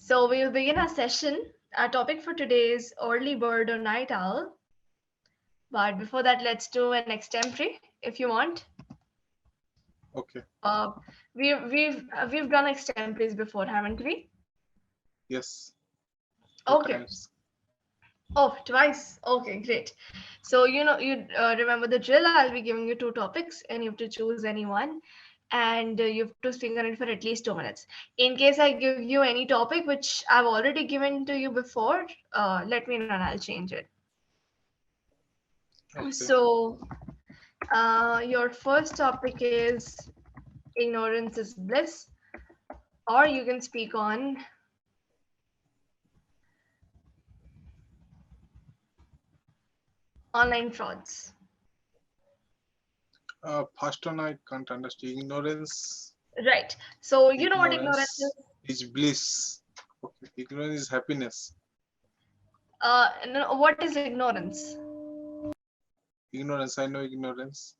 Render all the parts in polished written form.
So we will begin our session. Our topic for today is early bird or night owl. But before that, let's do an extempore if you want. Okay. Uh, we've done extempores before, haven't we? Yes. Two Okay. times. Oh, twice. Okay, great. So you remember the drill. I'll be giving you two topics, and you have to choose any one, and you have to speak on it for at least 2 minutes. In case I give you any topic which I've already given to you before, let me know and I'll change it. Okay. So, your first topic is ignorance is bliss, or you can speak on online frauds. First one I can't understand. Ignorance. Right. So you know what ignorance is? Ignorance is bliss. Okay. Ignorance is happiness. No, what is ignorance? Ignorance. I know ignorance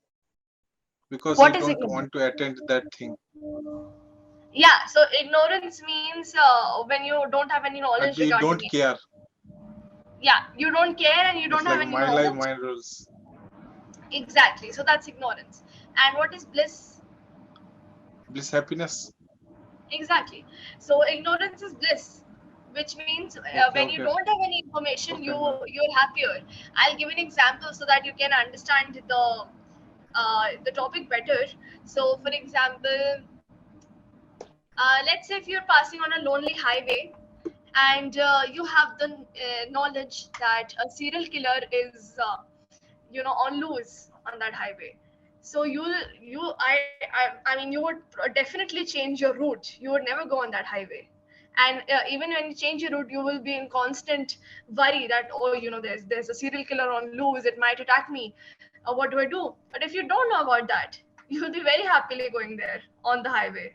because What you is don't ignorance? want to attend that thing. Yeah. So ignorance means when you don't have any knowledge You regarding don't it. care. Yeah, you don't care and you It's don't have like any my life, knowledge. my rules. Exactly. So that's ignorance. And what is bliss? Bliss, happiness. Exactly. So ignorance is bliss, which means Okay. when you Okay. don't have any information, Okay. No. you're happier. I'll give an example so that you can understand the topic better. So, for example, let's say if you're passing on a lonely highway and you have the knowledge that a serial killer is on loose on that highway. So I mean you would definitely change your route. You would never go on that highway. And even when you change your route, you will be in constant worry that, oh, there's a serial killer on loose, it might attack me. What do I do? But if you don't know about that, you will be very happily going there on the highway.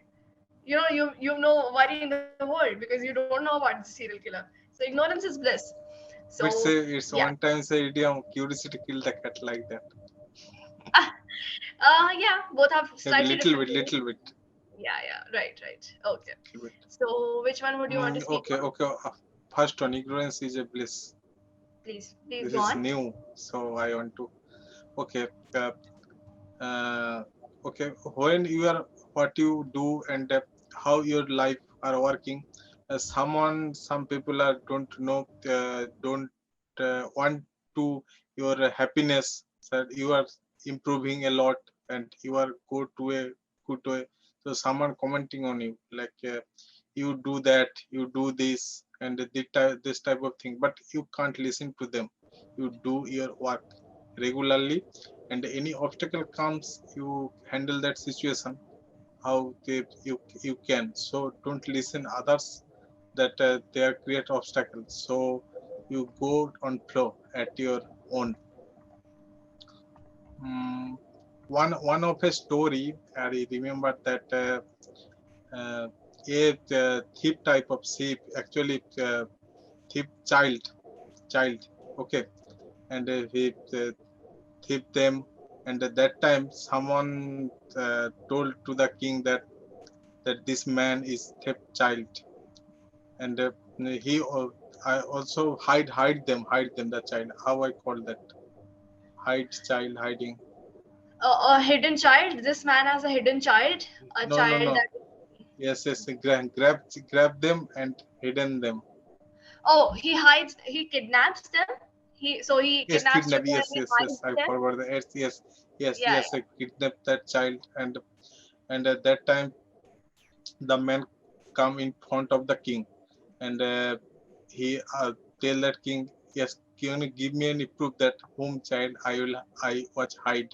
You have no worry in the world because you don't know about the serial killer. So ignorance is bliss. So It's yeah. one time say idiom. Curiosity killed the cat, like that. Yeah, both have Maybe slightly little different bit, meaning. little bit, Yeah, right. Okay. little bit. So which one would you want to speak Okay. on? Okay. First one. Ignorance is a bliss. Please This go is on. new, so I want to. Okay. Uh, okay. When you are what you do and how your life are working, some people are don't know, don't want to your happiness, that you are improving a lot and you are go to a good way. So someone commenting on you like you do that, you do this, and this type of thing, but you can't listen to them. You do your work regularly, and any obstacle comes, you handle that situation how you can. So don't listen others that they are create obstacles. So you go on flow at your own. Mm, one of a story I remember that uh, a thief type of sheep, actually thief child, okay, and he thief them, and at that time someone told to the king that this man is thief child, and he I also hide them the child. How I call that? Hide child, hiding. A hidden child. This man has a hidden child. A No, no, child no. that. Yes, grab them and hidden them. Oh, he hides. He kidnaps them. He Yes, kidnaps kidnap. children and he Yes. hides I them. forgot the Yeah, yes. I kidnap that child, and at that time the man come in front of the king, and he tell that king, yes, can you give me any proof that whom child I was hide?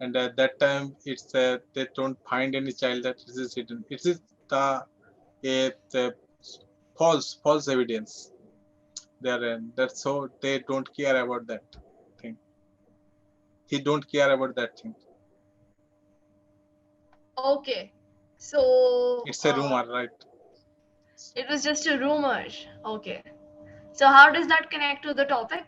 And at that time it's they don't find any child that this is hidden. It is the false evidence there, and that's so they don't care about that thing. He don't care about that thing. okay. So It's a rumor, right? it was just a rumor. Okay. So how does that connect to the topic?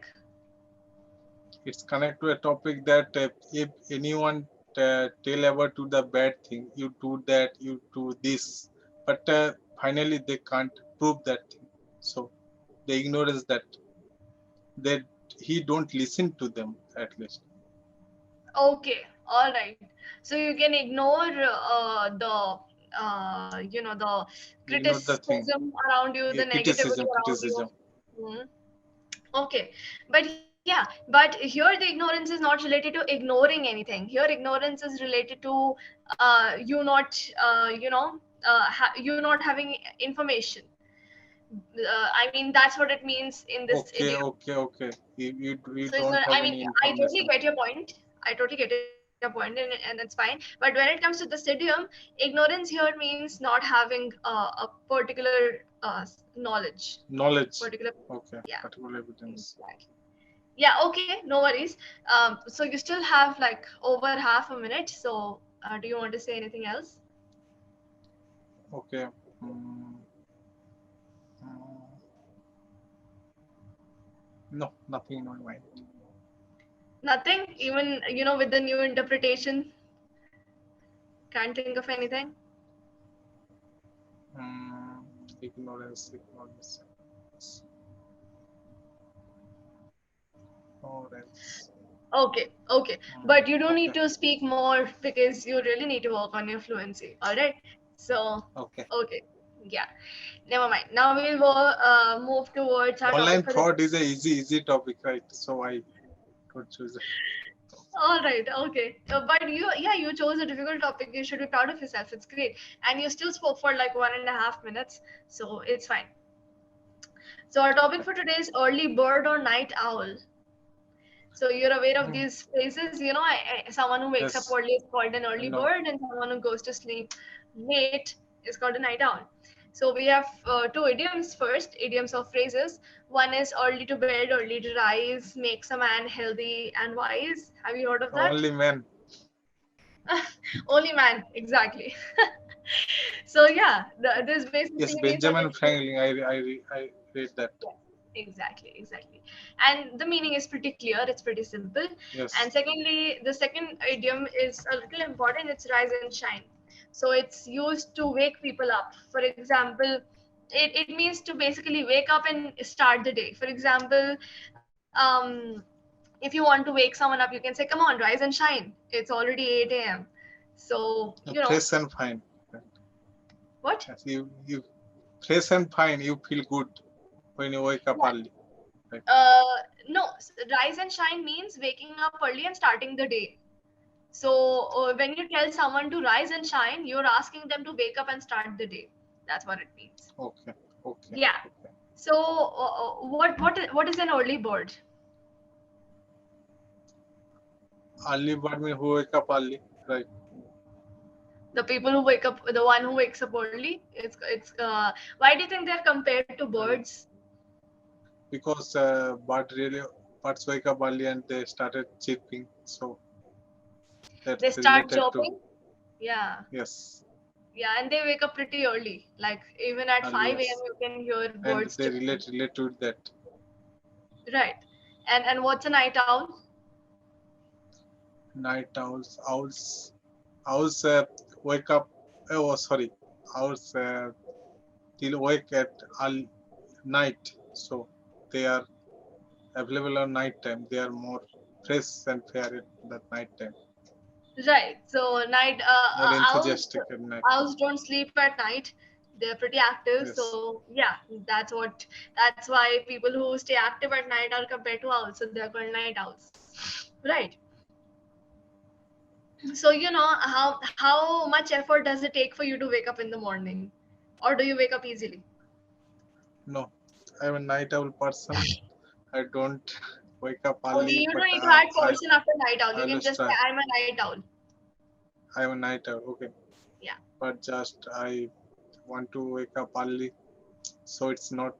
It's connect to a topic that if anyone tell about to the bad thing, you do that, you do this, but finally they can't prove that thing. So the ignorance that they he don't listen to them at least. Okay, all right. So you can ignore the Ignore the thing. criticism around you, the Yeah, negativity criticism, around you. criticism. Mhm. Okay, but yeah, but here the ignorance is not related to ignoring anything. Here, ignorance is related to you not, you not having information. I mean, that's what it means in this Okay, idiom. okay, okay. You So, don't have I mean, any I totally information. get your point. I totally get your point, and that's fine. But when it comes to this idiom, ignorance here means not having a particular knowledge, Knowledge. particular. Okay, Yeah, particular evidence. exactly. Yeah, okay, no worries. So you still have like over half a minute. So do you want to say anything else? Okay. Mm, mm, no, nothing in my mind. Nothing. Even with the new interpretation, can't think of anything. Mm, ignorance, ignorance, ignorance. Okay, okay. Mm, But you don't okay, need to speak more because you really need to work on your fluency. All right. So, okay. okay. Yeah. Never mind. Now we'll move towards our topic Online for the fraud is a easy topic, right? So I don't choose it. all right, okay. But you chose a difficult topic. You should be proud of yourself. It's great. And you still spoke for like 1.5 minutes. So it's fine. So our topic Okay. for today is early bird or night owl. So you're aware of Mm, these phrases, someone who wakes up yes, early is called an I early know. bird, and someone who goes to sleep late is called a night owl. So we have two idioms first, idioms of phrases. One is early to bed, early to rise, makes a man healthy and wise. Have you heard of that? Only man. Only man, exactly. So yeah, this basically Yes, means that Benjamin if Franklin. I read that. yes, exactly. And the meaning is pretty clear, it's pretty simple. And Yes. secondly, the second idiom is a little important, it's rise and shine. So it's used to wake people up. For example, it means to basically wake up and start the day. For example, if you want to wake someone up, you can say, come on, rise and shine. It's already 8 a.m. So, Fresh and fine. Right. what? Yes, you fresh and fine. You feel good when you wake up Yeah. early. Right. No, rise and shine means waking up early and starting the day. So when you tell someone to rise and shine, you're asking them to wake up and start the day. That's what it means. Okay. Okay. Yeah. Okay. So what is an early bird? Early bird means who wake up early. Right. The people who wake up, the one who wakes up early. It's. Why do you think they're compared to Early. birds? Because birds wake up early and they started chirping. So They that's start related to, chirping. Yeah. yes, Yeah, and they wake up pretty early. Like even at early, 5 yes. a.m. you can hear And birds they chirping. relate to that. Right. And what's a night owl? Night owls wake up. Oh, sorry. Owls till wake at all night. So they are available on night time. They are more fresh and fair at that night time. Right. So night More owls enthusiastic at night time. owls don't sleep at night. They're pretty active. Yes. So yeah, that's why people who stay active at night are compared to owls. So they're called night owls. Right. So how much effort does it take for you to wake up in the morning, or do you wake up easily? No, I'm a night owl person. I don't wake up Okay, early, you but don't need to add person after night owl. I You can always just say try. I'm a night owl. I'm a night owl. Okay, Yeah. but just I want to wake up early, so it's not.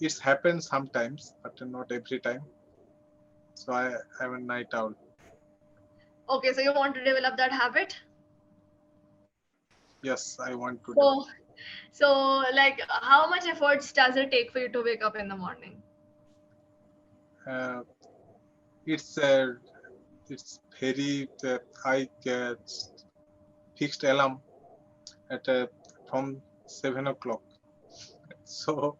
It's happens sometimes, but not every time. So I'm a night owl. Okay, so you want to develop that habit. Yes, I want to develop. So so like how much efforts does it take for you to wake up in the morning? Uh, it's uh, it's very I fixed alarm at from 7 o'clock. So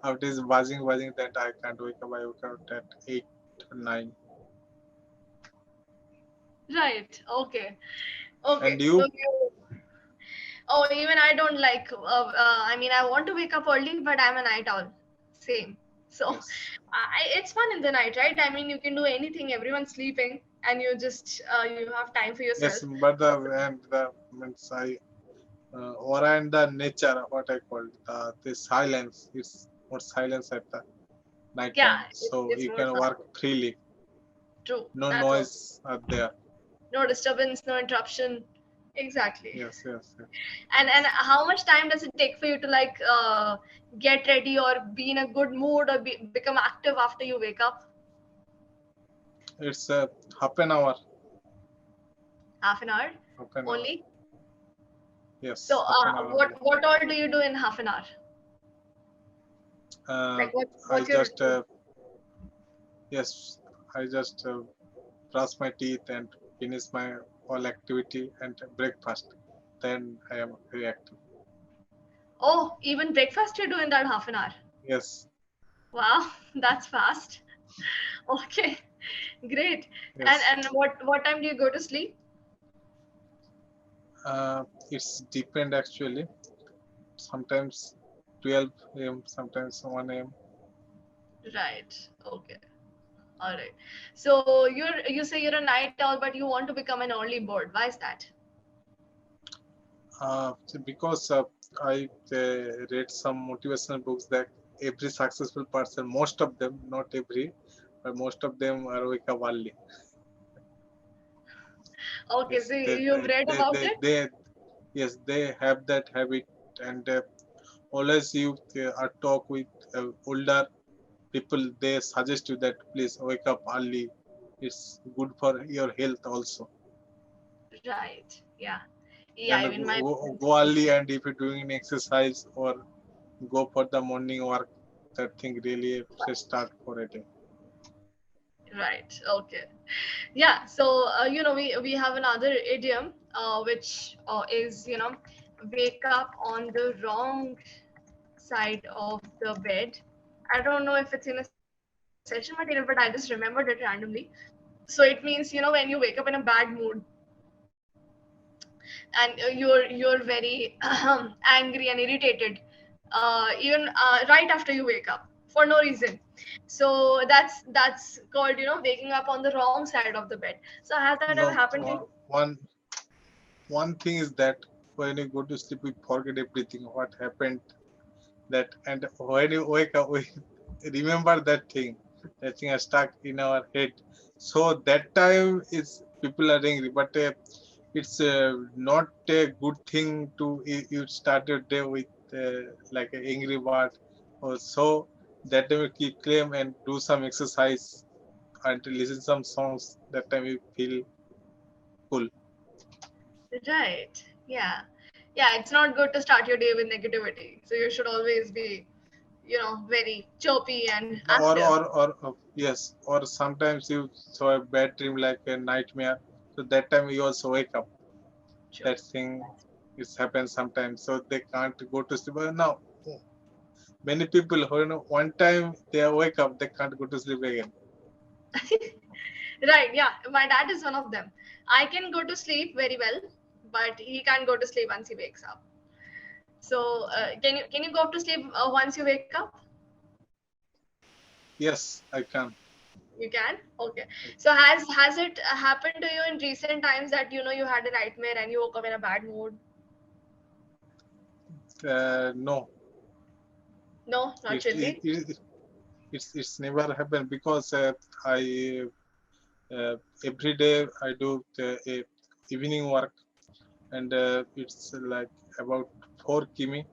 after this buzzing, that I can't wake up. I wake up at 8 or 9. Right. Okay. And Okay. So you? you. Oh, even I don't like. I mean, I want to wake up early, but I'm a night owl. Same. So, Yes. it's fun in the night, right? I mean, you can do anything. Everyone's sleeping, and you have time for yourself. Yes, but the means aura and the nature, what I call the silence. It's more silence at the night Yeah, time, so it's you more can fun. work freely. True. No That's also noise are there. no disturbance, no interruption. Exactly. Yes, yes, yes. And how much time does it take for you to like get ready or be in a good mood or become active after you wake up? It's half an hour. Half an hour Half an hour. only. So, Yes, half an hour only. what all do you do in half an hour? Uh, Like I what's your just routine? yes, I just brush my teeth and finish my all activity and breakfast. Then I am very active. Oh, even breakfast you do in that half an hour. Yes, Wow, that's fast. Okay, great. yes. And what time do you go to sleep? It's depend actually. Sometimes 12 a.m., sometimes 1 a.m. Right. Okay. All right. So you say you're a night owl, but you want to become an early bird. Why is that? Because I read some motivational books that every successful person, most of them, not every, but most of them are wake up early. Okay, Yes, so you've read about it? yes, they have that habit, and always you are talk with older people. They suggest you that please wake up early. It's good for your health also. Right. Yeah. Yeah, And even my parents go do early, say. and if you're doing an exercise or go for the morning work, that thing really a fresh start for a day. Right. Okay. Yeah. So we have another idiom, which is wake up on the wrong side of the bed. I don't know if it's in a session material, but I just remembered it randomly. So it means when you wake up in a bad mood and you're very angry and irritated, even right after you wake up for no reason. So that's called waking up on the wrong side of the bed. So has that ever No, happened to you? one thing is that when you go to sleep, we forget everything what happened. That, and when you wake up, we remember that thing. That thing is stuck in our head. So that time is people are angry, but it's not a good thing to you start your day with like an angry word or so. That time you keep calm and do some exercise and listen some songs. That time you feel cool. Right. Yeah. Yeah, it's not good to start your day with negativity. So you should always be very chirpy and active. Yes, or sometimes you saw a bad dream like a nightmare. So that time you also wake up. True. That thing is happens sometimes. So they can't go to sleep. But now many people who one time they wake up, they can't go to sleep again. Right, yeah. My dad is one of them. I can go to sleep very well, but he can't go to sleep once he wakes up. So, can you go to sleep once you wake up? Yes, I can. You can. Okay. So has it happened to you in recent times that you had a nightmare and you woke up in a bad mood? No, No, not it, it, really. it it's never happened because I every day I do the evening work, and it's like about 4 km.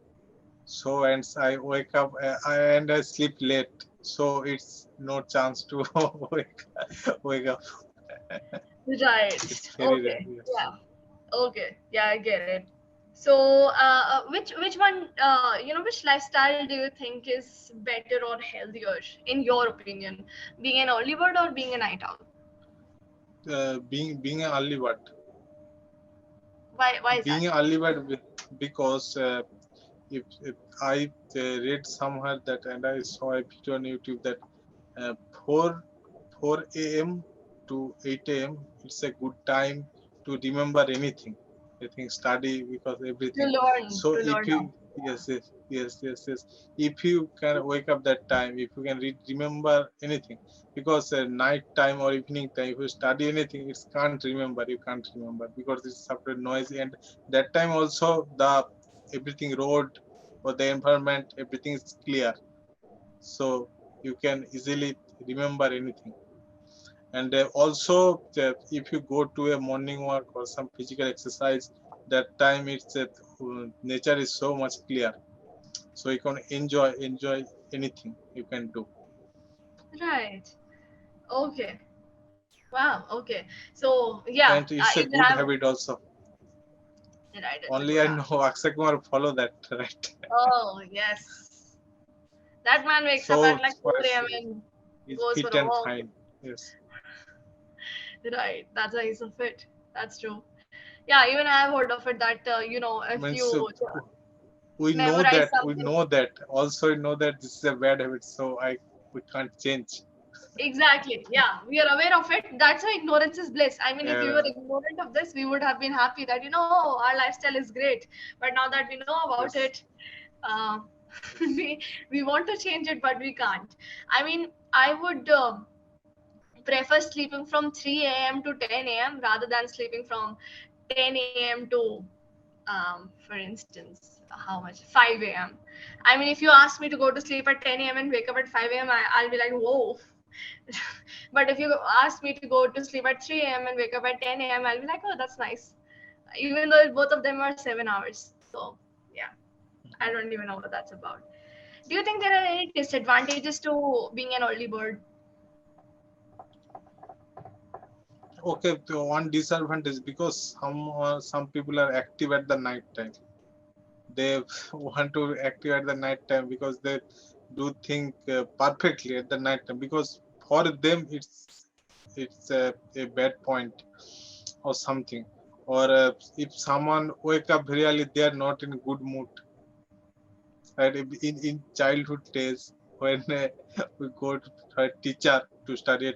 So and I wake up and I sleep late. So it's no chance to wake up. Right. It's very rare. Okay. Yes. Yeah. Okay. Yeah, I get it. So, which one, which lifestyle do you think is better or healthier in your opinion? Being an early bird or being a night owl? Being an early bird, Why is that? being an early bird because if I read somewhere that, and I saw a video on YouTube that uh, 4 4 a.m. to 8 a.m. it's a good time to remember anything. I think study because To everything. learn, So to if learn you, now. yes. If you can wake up that time, if you can remember anything, because night time or evening time, if you study anything, it can't remember. You can't remember because it's separate noisy, and that time also the everything road or the environment, everything is clear, so you can easily remember anything. And also if you go to a morning walk or some physical exercise, that time it's nature is so much clear, so you can enjoy anything you can do. Right. Okay. Wow. Okay. So yeah, And it's a even good I'm habit also. right. It's a Only good I habit. know Akshay Kumar follow that, right? Oh yes, that man wakes up So at like for 4 us, a.m. and he's goes for fit a and walk. fine. Yes. Right. That's why he's so fit. That's true. Yeah. Even I have heard of it that if you Means memorize we something. know that also we know that this is a bad habit, so I we can't change. Exactly. Yeah, we are aware of it. That's why ignorance is bliss. I mean, if we were uh, ignorant of this, we would have been happy that our lifestyle is great. But now that we know about yes, it, uh, yes. we want to change it, but we can't. I mean, I would prefer sleeping from 3 a.m. to 10 a.m. rather than sleeping from 10 a.m. to for instance, how much? 5 a.m. I mean, if you ask me to go to sleep at 10 a.m. and wake up at 5 a.m., I'll be like, whoa. But if you ask me to go to sleep at 3 a.m. and wake up at 10 a.m., I'll be like, oh, that's nice. Even though both of them are 7 hours. So, yeah, I don't even know what that's about. Do you think there are any disadvantages to being an early bird? Okay, so one disadvantage, because some people are active at the night time. They want to active at the night time because they do think perfectly at the night time, because for them it's a bad point or something. Or if someone wake up very early, they are not in a good mood. Right? In childhood days, when we go to a teacher to study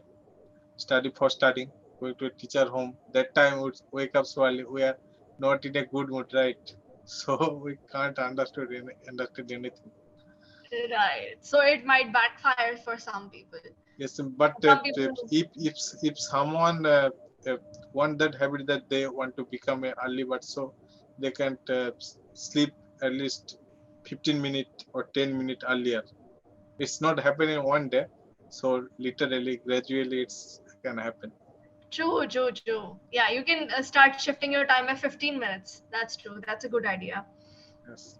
for studying, going to a teacher home, that time we wake up so early, we are not in a good mood, right? So we can't understand anything. Right. So it might backfire for some people. Yes, but Some people, if someone want that habit, that they want to become a early bird, so they can sleep at least 15 minutes or 10 minutes earlier. It's not happening one day, so literally gradually it's can happen. true, true, true. Yeah, you can start shifting your time by 15 minutes. That's true. That's a good idea. Yes.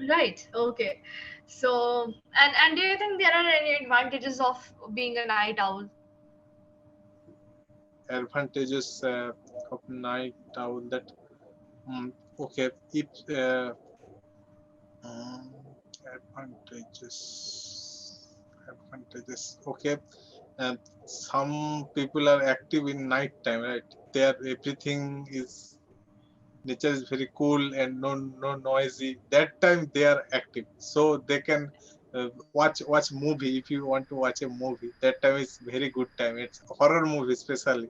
Right. Okay. So, and do you think there are any advantages of being a night owl? Advantages of night owl, that okay, if um, advantages advantages, okay. And some people are active in night time, right? There everything is, nature is very cool and no noisy, that time they are active, so they can watch movie. If you want to watch a movie, that time is very good time. It's horror movie especially.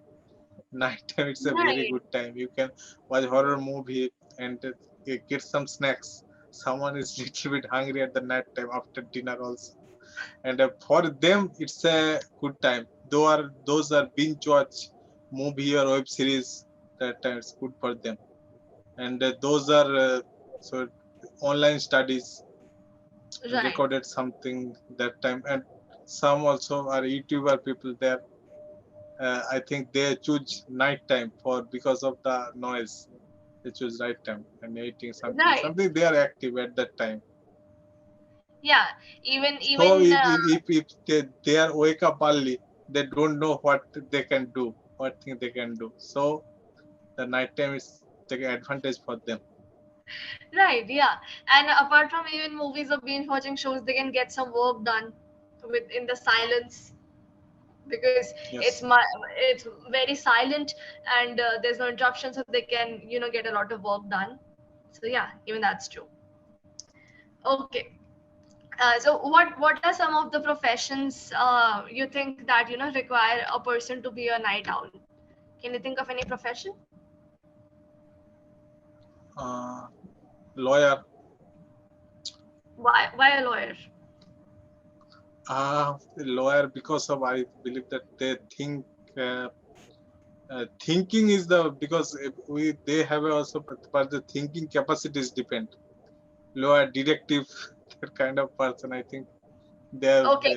Night time it's a very Right. good time. You can watch horror movie and get some snacks. Someone is little bit hungry at the night time after dinner also, and for them it's a good time. Those are binge watch movie or web series, that time it's good for them. And those are so online studies, Right. recorded something that time. And some also are YouTuber people there. I think they choose night time for because of the noise. They choose night time and eating something, Right. they are active at that time. Yeah. Even So even if they are wake up early, they don't know what they can do, what thing they can do. So the night time is the advantage for them. right. Yeah. And apart from even movies or binge watching shows, they can get some work done with in the silence because Yes. it's very silent and there's no interruption, so they can get a lot of work done. So yeah, even that's true. Okay. So what are some of the professions you think that require a person to be a night owl? Can you think of any profession? Uh, Lawyer. Why a lawyer? Lawyer, because of I believe that they think thinking is the because if we they have also but the thinking capacities depend. Lawyer, detective, that kind of person. I think they are Okay.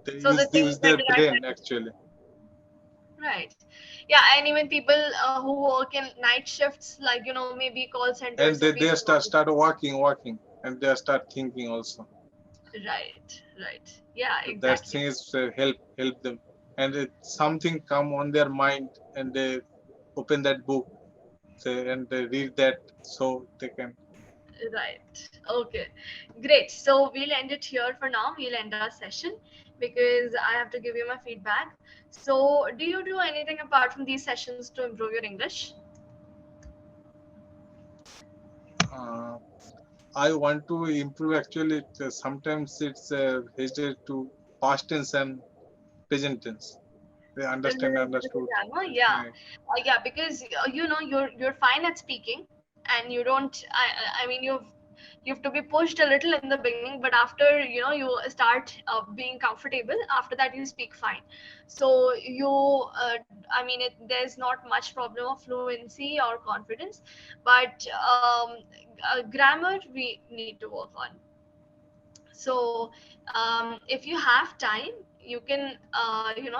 they So they think use their better at brain night. actually, Right. Yeah, and even people who work in night shifts, like maybe call and centers or they people. start walking, and they start thinking also. Right. Right. Yeah. That Exactly. thing is help them, and something come on their mind, and they open that book, say, and they read that, so they can. Right. Okay. Great. So we'll end it here for now. We'll end our session because I have to give you my feedback. So, do you do anything apart from these sessions to improve your English? Uh, I want to improve actually. Sometimes it's hesitate to past tense and present tense. They understand, With the understood. grammar, yeah, Uh, yeah, because you're fine at speaking, and you don't. I mean, you have to be pushed a little in the beginning, but after you start being comfortable. After that, you speak fine. So I mean, there's not much problem of fluency or confidence, but grammar we need to work on. So if you have time, you can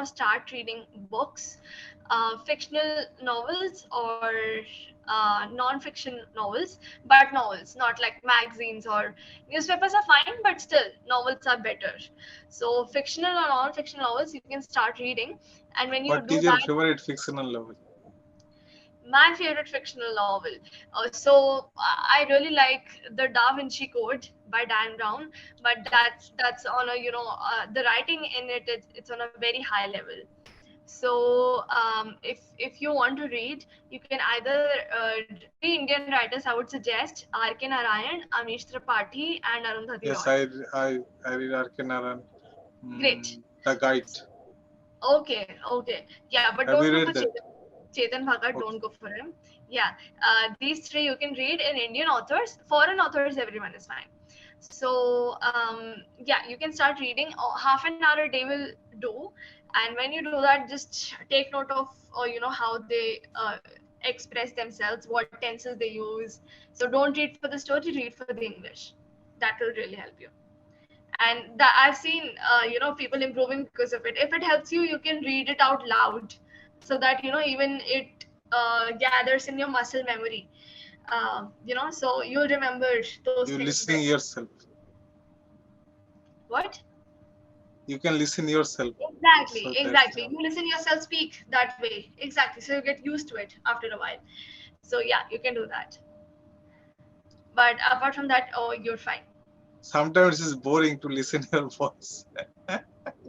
start reading books, fictional novels or non-fiction novels, but novels, not like magazines or newspapers are fine, but still novels are better. So fictional or non-fiction novels you can start reading, and when you what do is your that, favorite fictional novel? my favorite fictional novel. So I really like the Da Vinci Code by Dan Brown, but that's on a the writing in it, it's on a very high level. So if you want to read, you can either three Indian writers I would suggest: R.K. Narayan, Amish Tripathi, and Arundhati Yes, Roy. I read Arkenaran, Great. The Guide. Okay. Yeah, but Have don't you go for read that? Chetan Bhagat. Okay. Don't go for him. Yeah, these three you can read in Indian authors. Foreign authors, everyone is fine. So yeah, you can start reading. Half an hour a day will do. And when you do that, just take note of how they express themselves, what tenses they use. So don't read for the story, read for the English. That will really help you. And that I've seen people improving because of it. If it helps you, you can read it out loud, so that even it gathers in your muscle memory. So you'll remember those You things listening better. yourself. What? You can listen yourself. Exactly, So that's exactly. You listen yourself speak that way. Exactly. So you get used to it after a while. So yeah, you can do that. But apart from that, oh, you're fine. sometimes it's boring to listen your voice.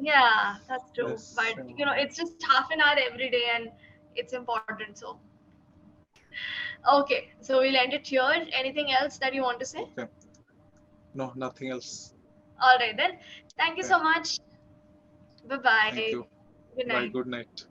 Yeah, that's true. Yes. But it's just half an hour every day, and it's important. So okay, so we'll end it here. Anything else that you want to say? Okay. No, nothing else. All right then. Thank you Okay. so much. Bye Thank bye. you. Good Bye. night. Good night.